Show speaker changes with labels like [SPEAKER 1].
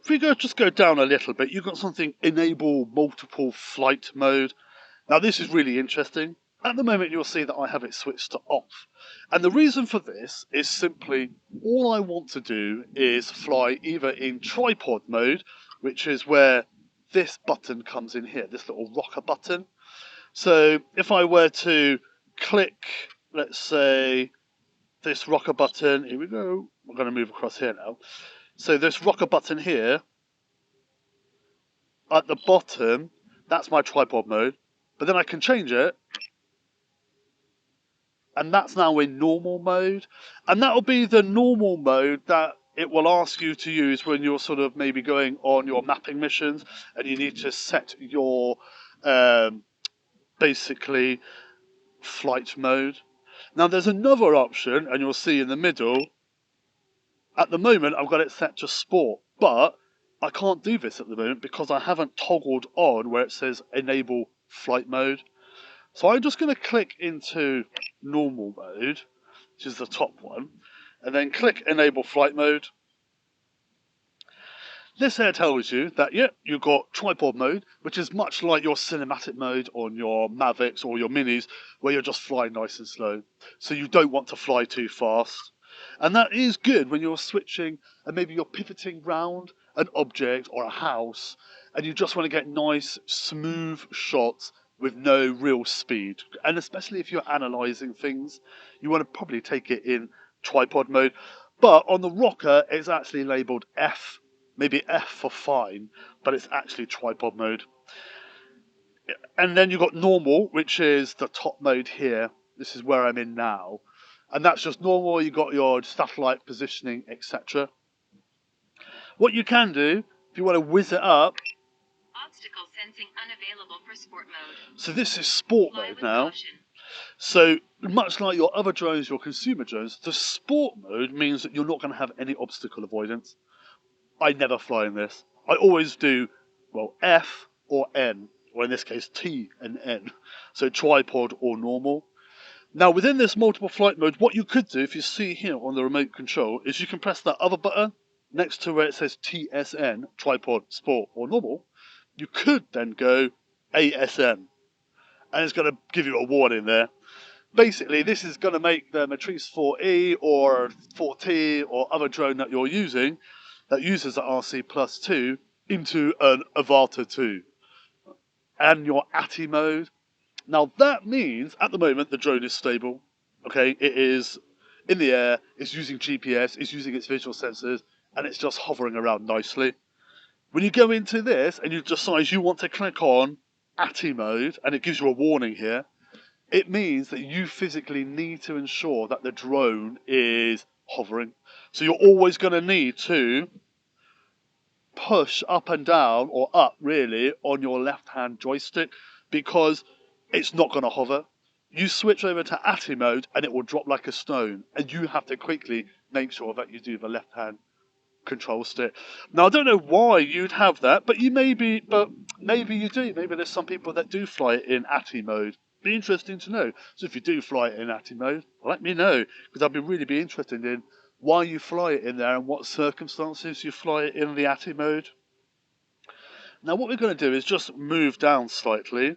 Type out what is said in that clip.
[SPEAKER 1] If we just go down a little bit, you've got something enable multiple flight mode. Now this is really interesting. At the moment you'll see that I have it switched to off. And the reason for this is simply all I want to do is fly either in tripod mode, which is where this button comes in here, this little rocker button. So if I were to click, let's say, this rocker button, here we go, we're going to move across here now. So this rocker button here, at the bottom, that's my tripod mode. But then I can change it, and that's now in normal mode. And that'll be the normal mode that it will ask you to use when you're sort of maybe going on your mapping missions, and you need to set your, basically, flight mode. Now there's another option, and you'll see in the middle, at the moment I've got it set to sport, but I can't do this at the moment because I haven't toggled on where it says enable flight mode. So I'm just going to click into normal mode, which is the top one, and then click enable flight mode. This here tells you that, yeah, you've got tripod mode, which is much like your cinematic mode on your Mavics or your Minis, where you're just flying nice and slow. So you don't want to fly too fast. And that is good when you're switching and maybe you're pivoting round an object or a house, and you just want to get nice, smooth shots with no real speed. And especially if you're analysing things, you want to probably take it in tripod mode. But on the rocker, it's actually labelled F. Maybe F for fine, but it's actually tripod mode. And then you've got normal, which is the top mode here. This is where I'm in now. And that's just normal. You've got your satellite positioning, etc. What you can do, if you want to whiz it up.
[SPEAKER 2] Obstacle sensing unavailable for sport mode.
[SPEAKER 1] So this is sport mode now. Caution. So much like your other drones, your consumer drones, the sport mode means that you're not going to have any obstacle avoidance. I never fly in this. I always do, well, F or N, or in this case T and N. So tripod or normal. Now within this multiple flight mode, what you could do, if you see here on the remote control, is you can press that other button next to where it says TSN, tripod, sport or normal. You could then go ASN, and it's going to give you a warning there. Basically, this is going to make the Matrice 4E or 4T or other drone that you're using that uses the RC Plus 2 into an Avata 2 and your ATTI mode. Now that means at the moment the drone is stable. Okay, it is in the air, it's using GPS, it's using its visual sensors, and it's just hovering around nicely. When you go into this and you decide you want to click on ATTI mode, and it gives you a warning here, it means that you physically need to ensure that the drone is hovering. So you're always going to need to push up and down, or up really, on your left hand joystick, because it's not going to hover. You switch over to ATTI mode and it will drop like a stone, and you have to quickly make sure that you do the left hand control stick. Now I don't know why you'd have that, but maybe you do. Maybe there's some people that do fly it in ATTI mode. Be interesting to know. So if you do fly it in ATTI mode, let me know, because I'd really be interested in why you fly it in there and what circumstances you fly it in the ATTI mode. Now what we're going to do is just move down slightly,